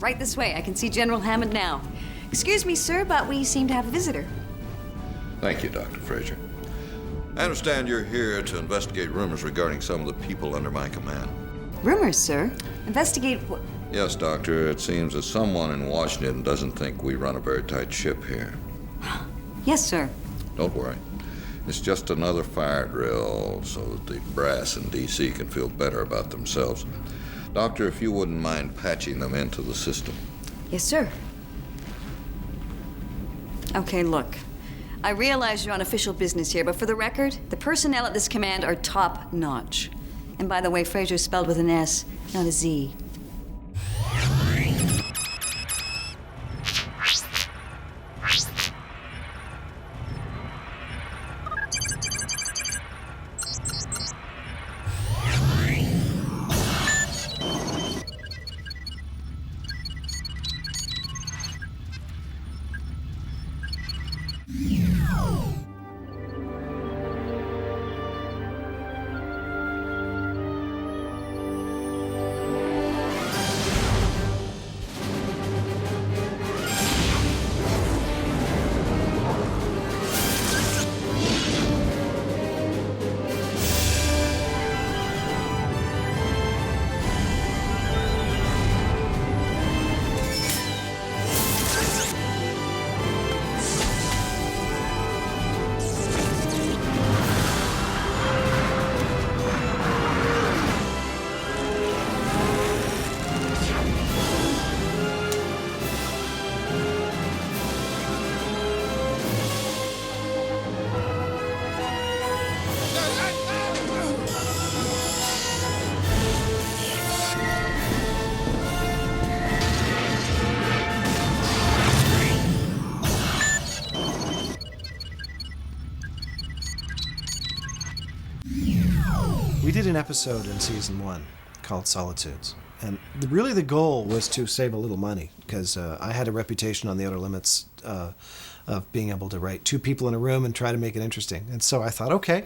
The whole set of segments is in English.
right this way. I can see General Hammond now. Excuse me, sir, but we seem to have a visitor. Thank you, Dr. Fraser. I understand you're here to investigate rumors regarding some of the people under my command. Rumors, sir? Investigate what? Yes, Doctor. It seems that someone in Washington doesn't think we run a very tight ship here. Yes, sir. Don't worry. It's just another fire drill so that the brass in D.C. can feel better about themselves. Doctor, if you wouldn't mind patching them into the system. Yes, sir. Okay, look. I realize you're on official business here, but for the record, the personnel at this command are top-notch. And by the way, Fraser's spelled with an S, not a Z. We did an episode in season 1 called Solitudes, and really the goal was to save a little money, because I had a reputation on The Outer Limits of being able to write 2 people in a room and try to make it interesting. And so I thought, okay,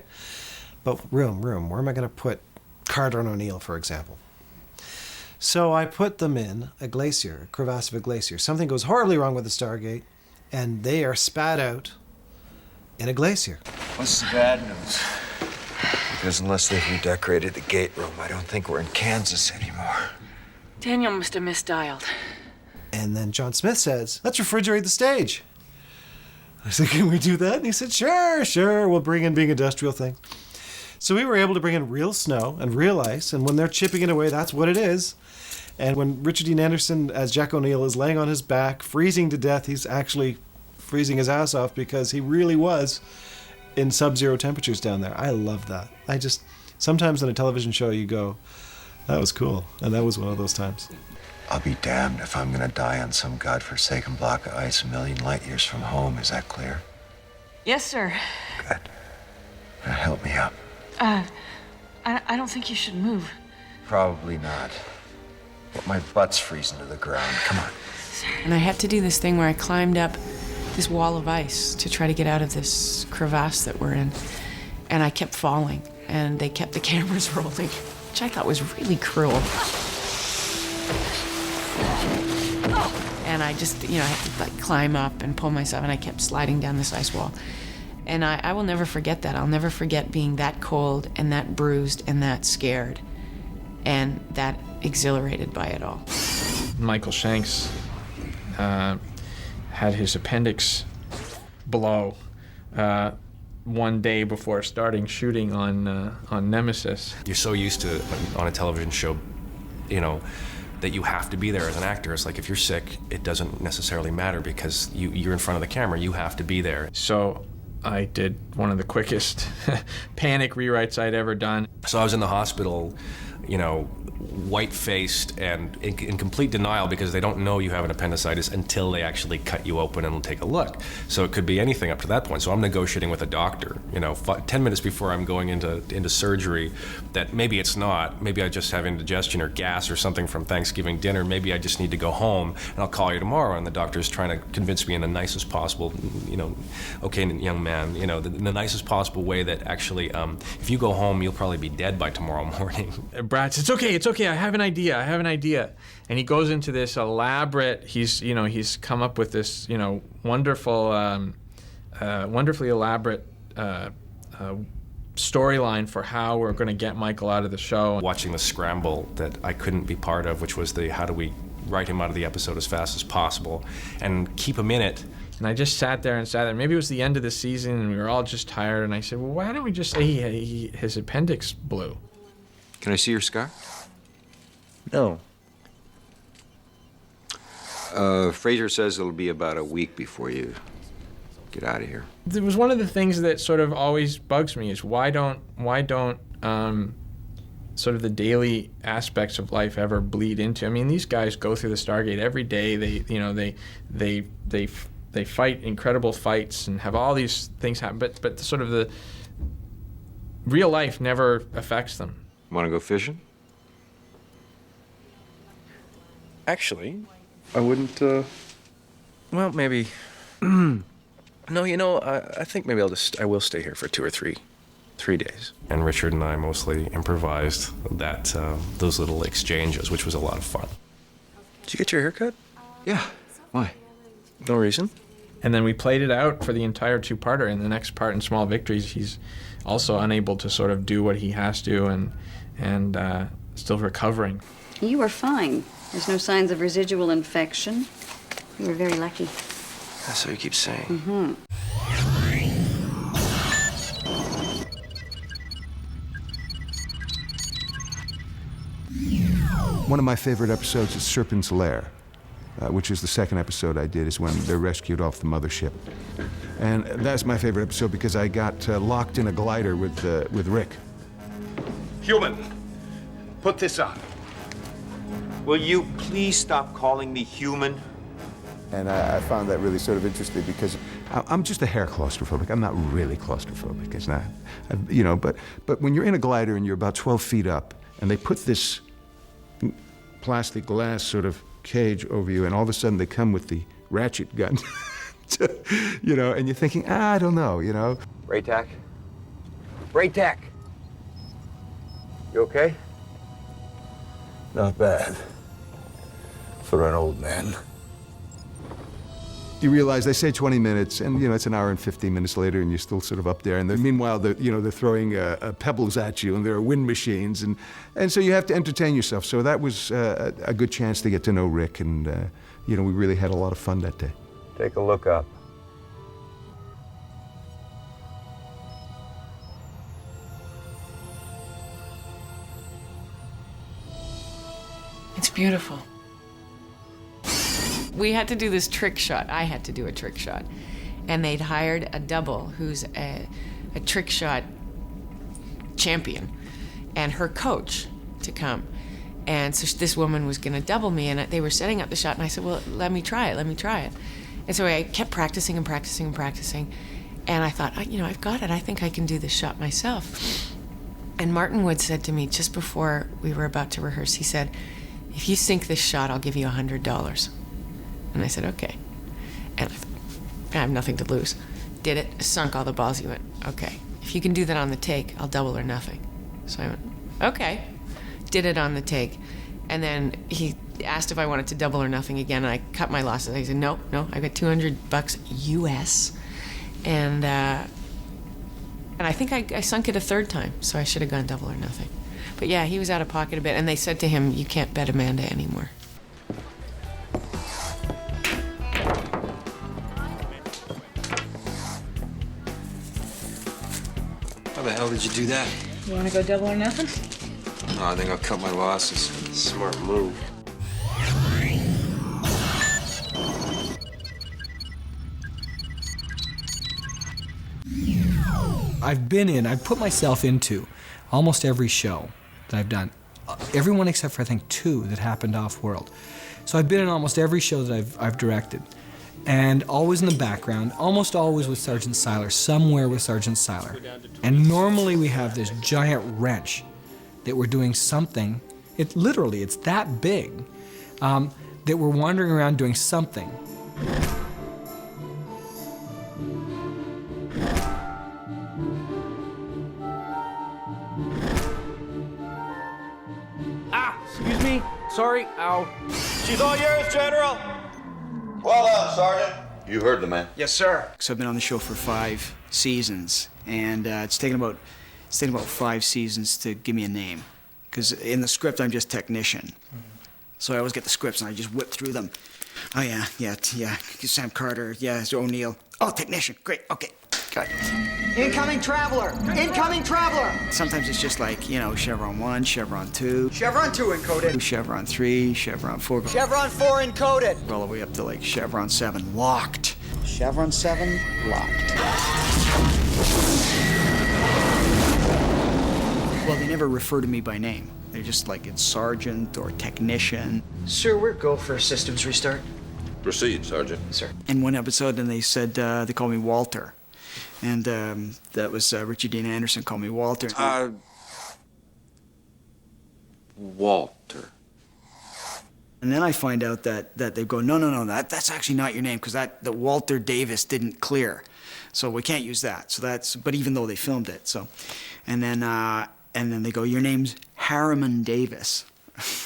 but room, where am I going to put Carter and O'Neill, for example? So I put them in a glacier, a crevasse of a glacier. Something goes horribly wrong with the Stargate, and they are spat out in a glacier. What's the bad news? Because unless they've redecorated the gate room, I don't think we're in Kansas anymore. Daniel must have misdialed. And then John Smith says, let's refrigerate the stage. I said, can we do that? And he said, sure, we'll bring in big industrial thing. So we were able to bring in real snow and real ice, and when they're chipping it away, that's what it is. And when Richard Dean Anderson, as Jack O'Neill, is laying on his back, freezing to death, he's actually freezing his ass off because he really was in sub-zero temperatures down there. I love that. Sometimes in a television show you go, that was cool. And that was one of those times. I'll be damned if I'm gonna die on some godforsaken block of ice a million light years from home. Is that clear? Yes, sir. Good. Now help me up. I don't think you should move. Probably not. But my butt's freezing to the ground. Come on. And I had to do this thing where I climbed up this wall of ice to try to get out of this crevasse that we're in. And I kept falling, and they kept the cameras rolling, which I thought was really cruel. And I just, I had to climb up and pull myself, and I kept sliding down this ice wall. And I will never forget that. I'll never forget being that cold and that bruised and that scared and that exhilarated by it all. Michael Shanks had his appendix blow one day before starting shooting on Nemesis. You're so used to, on a television show, that you have to be there as an actor. It's like if you're sick, it doesn't necessarily matter because you're in front of the camera. You have to be there. So I did one of the quickest panic rewrites I'd ever done. So I was in the hospital, white-faced and in complete denial because they don't know you have an appendicitis until they actually cut you open and take a look. So it could be anything up to that point. So I'm negotiating with a doctor, 10 minutes before I'm going into surgery, that maybe it's not. Maybe I just have indigestion or gas or something from Thanksgiving dinner. Maybe I just need to go home and I'll call you tomorrow. And the doctor's trying to convince me in the nicest possible, okay, young man, the nicest possible way that actually, if you go home, you'll probably be dead by tomorrow morning. Brad says, it's okay, I have an idea. And he goes into this elaborate, he's come up with this, wonderfully elaborate storyline for how we're going to get Michael out of the show. Watching the scramble that I couldn't be part of, which was how do we write him out of the episode as fast as possible and keep him in it. And I just sat there. Maybe it was the end of the season and we were all just tired. And I said, well, why don't we just say his appendix blew? Can I see your scar? No. Fraser says it'll be about a week before you get out of here. It was one of the things that sort of always bugs me is why don't sort of the daily aspects of life ever bleed into? I mean, these guys go through the Stargate every day. They fight incredible fights and have all these things happen, but sort of the real life never affects them. Want to go fishing? Actually, I wouldn't, well, maybe. No, I think maybe I will stay here for 2 or 3 days. And Richard and I mostly improvised those little exchanges, which was a lot of fun. Did you get your hair cut? Yeah. Why? No reason. And then we played it out for the entire 2-parter. In the next part, in Small Victories, he's also unable to sort of do what he has to and still recovering. You were fine. There's no signs of residual infection. You were very lucky. That's what you keep saying. Mm-hmm. One of my favorite episodes is Serpent's Lair, which is the second episode I did, is when they're rescued off the mothership. And that's my favorite episode because I got locked in a glider with Rick. Human, put this on. Will you please stop calling me human? And I found that really sort of interesting because I'm just a hair claustrophobic. I'm not really claustrophobic. It's not, but when you're in a glider and you're about 12 feet up and they put this plastic glass sort of cage over you and all of a sudden they come with the ratchet gun, and you're thinking, I don't know, Braytac? Braytac! You okay? Not bad. For an old man. You realize they say 20 minutes, and it's an hour and 15 minutes later, and you're still sort of up there. And meanwhile, they're throwing pebbles at you, and there are wind machines, and so you have to entertain yourself. So that was a good chance to get to know Rick, and we really had a lot of fun that day. Take a look up. It's beautiful. We had to do this trick shot. I had to do a trick shot. And they'd hired a double who's a trick shot champion and her coach to come. And so this woman was going to double me, and they were setting up the shot, and I said, well, let me try it. And so I kept practicing. And I thought, I've got it. I think I can do this shot myself. And Martin Wood said to me just before we were about to rehearse, he said, if you sink this shot, I'll give you $100. And I said, okay. And I thought, I have nothing to lose. Did it, sunk all the balls. He went, okay. If you can do that on the take, I'll double or nothing. So I went, okay. Did it on the take. And then he asked if I wanted to double or nothing again, and I cut my losses. I said, no, I got $200 US. And I think I sunk it a third time, so I should have gone double or nothing. But yeah, he was out of pocket a bit, and they said to him, you can't bet Amanda anymore. How the hell did you do that? You want to go double or nothing? No, I think I'll cut my losses. Smart move. I've put myself into almost every show that I've done. Everyone except for, I think, 2 that happened off-world. So I've been in almost every show that I've directed. And always in the background, almost always with Sergeant Seiler, somewhere with Sergeant Seiler. And normally we have this giant wrench that we're doing something, it's that big, that we're wandering around doing something. Excuse me? Sorry, ow. She's all yours, General. Well done, Sergeant. You heard the man. Yes, sir. So I've been on the show for 5 seasons, and it's taken about 5 seasons to give me a name. Because in the script, I'm just technician. So I always get the scripts and I just whip through them. Oh, yeah. Sam Carter, yeah, it's O'Neill. Oh, technician, great, okay, got it. Incoming traveler! Incoming traveler! Sometimes it's just like, Chevron 1, Chevron 2. Chevron 2 encoded. Chevron 3, Chevron 4. Chevron 4 encoded. All the way up to like Chevron 7 locked. Chevron 7 locked. Well, they never refer to me by name. They're just like, it's sergeant or technician. Sir, we're go for a systems restart. Proceed, Sergeant. Sir. In one episode, and they said, they called me Walter. And that was Richard Dean Anderson called me Walter. Walter. And then I find out that they go, no, that's actually not your name, because the Walter Davis didn't clear. So we can't use that. So but even though they filmed it, so. And then they go, your name's Harriman Davis.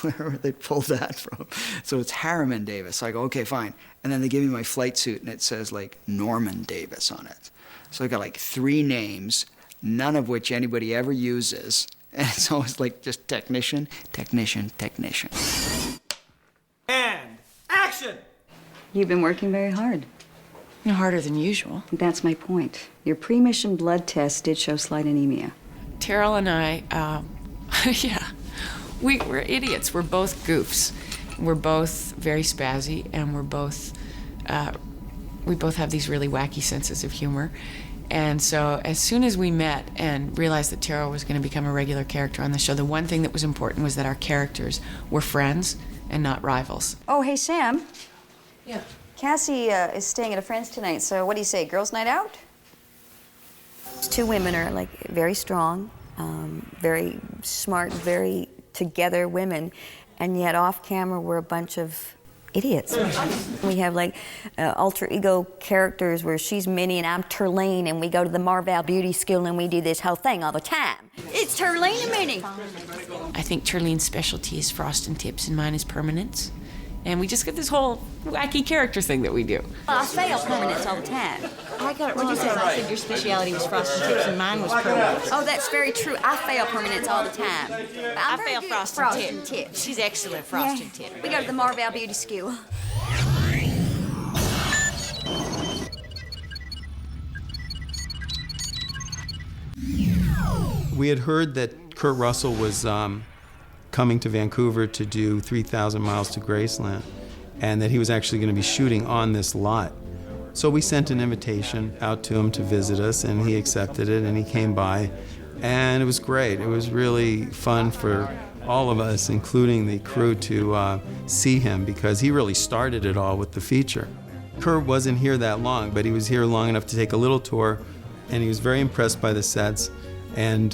Where they pulled that from. So it's Harriman Davis. So I go, okay, fine. And then they give me my flight suit, and it says, like, Norman Davis on it. So I got, like, 3 names, none of which anybody ever uses. And it's always, like, just technician. And action! You've been working very hard. Harder than usual. That's my point. Your pre-mission blood test did show slight anemia. Terrell and I, yeah, we're idiots. We're both goofs. We're both very spazzy, and we both have these really wacky senses of humor. And so as soon as we met and realized that Terrell was going to become a regular character on the show, the one thing that was important was that our characters were friends and not rivals. Oh, hey, Sam. Yeah. Cassie is staying at a friend's tonight, so what do you say, girls' night out? 2 women are, like, very strong, very smart, very together women, and yet off camera we're a bunch of idiots. We have, like, alter ego characters where she's Minnie and I'm Terlene, and we go to the Marval Beauty School and we do this whole thing all the time. It's Terlene and Minnie. I think Terlene's specialty is frosting tips and mine is permanence. And we just get this whole wacky character thing that we do. I fail permanence all the time. I got it wrong. I said your specialty was frosting tips and mine was permanence. Oh, that's very true. I fail permanence all the time. I fail frosting tips. She's excellent frosting tips. We go to the Marval Beauty School. We had heard that Kurt Russell was coming to Vancouver to do 3,000 miles to Graceland, and that he was actually going to be shooting on this lot. So we sent an invitation out to him to visit us, and he accepted it, and he came by, and it was great. It was really fun for all of us, including the crew, to see him, because he really started it all with the feature. Kurt wasn't here that long, but he was here long enough to take a little tour, and he was very impressed by the sets. And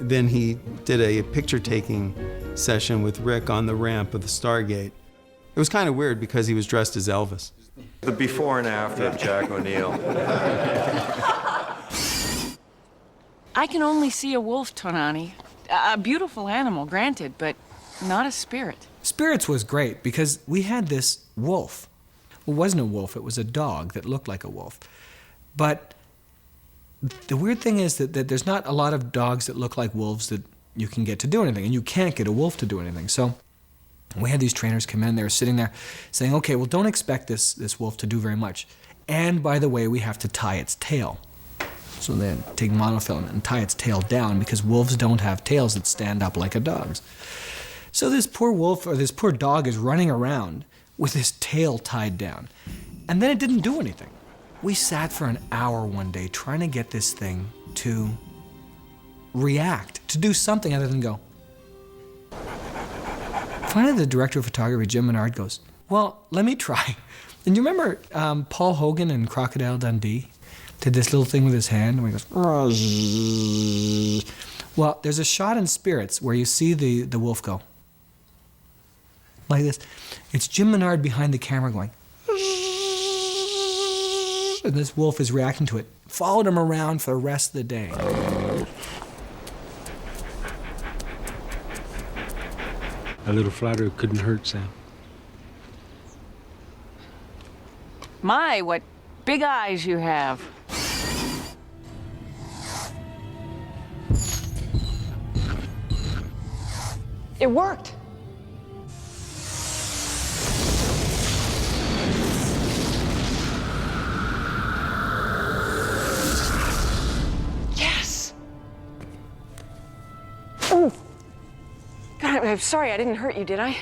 then he did a picture-taking session with Rick on the ramp of the Stargate. It was kind of weird because he was dressed as Elvis. The before and after of Jack O'Neill. I can only see a wolf, Tonani. A beautiful animal, granted, but not a spirit. Spirits was great because we had this wolf. Well, it wasn't a wolf, it was a dog that looked like a wolf. But the weird thing is that there's not a lot of dogs that look like wolves that you can get to do anything, and you can't get a wolf to do anything. So we had these trainers come in, they were sitting there saying, okay, well, don't expect this wolf to do very much. And by the way, we have to tie its tail. So then take monofilament and tie its tail down, because wolves don't have tails that stand up like a dog's. So this poor wolf, or this poor dog, is running around with his tail tied down. And then it didn't do anything. We sat for an hour one day trying to get this thing to react, to do something other than go. Finally, the director of photography, Jim Menard, goes, well, let me try. And you remember Paul Hogan in Crocodile Dundee did this little thing with his hand, where he goes, well, there's a shot in Spirits where you see the wolf go like this. It's Jim Menard behind the camera going, and this wolf is reacting to it. Followed him around for the rest of the day. A little flattery couldn't hurt, Sam. My, what big eyes you have. It worked. Yes. Oh. God, I'm sorry I didn't hurt you, did I?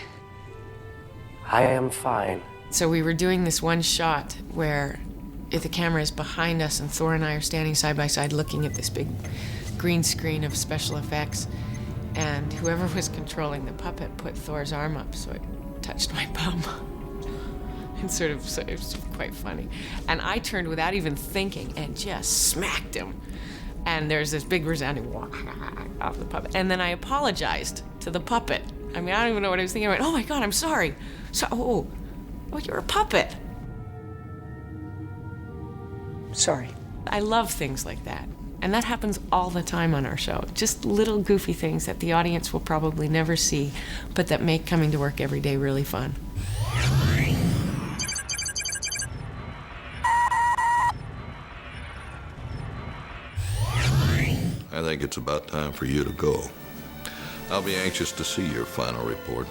I am fine. So we were doing this one shot where if the camera is behind us and Thor and I are standing side by side looking at this big green screen of special effects, and whoever was controlling the puppet put Thor's arm up so it touched my bum. And so it was quite funny. And I turned without even thinking and just smacked him. And there's this big resounding walk off the puppet. And then I apologized to the puppet. I mean, I don't even know what I was thinking. I went, oh my God, I'm sorry. Oh, you're a puppet. Sorry. I love things like that. And that happens all the time on our show. Just little goofy things that the audience will probably never see, but that make coming to work every day really fun. I think it's about time for you to go. I'll be anxious to see your final report.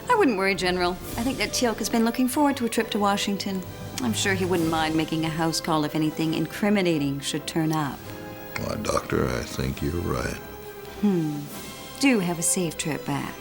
I wouldn't worry, General. I think that Teal'c has been looking forward to a trip to Washington. I'm sure he wouldn't mind making a house call if anything incriminating should turn up. Why, Doctor, I think you're right. Do have a safe trip back.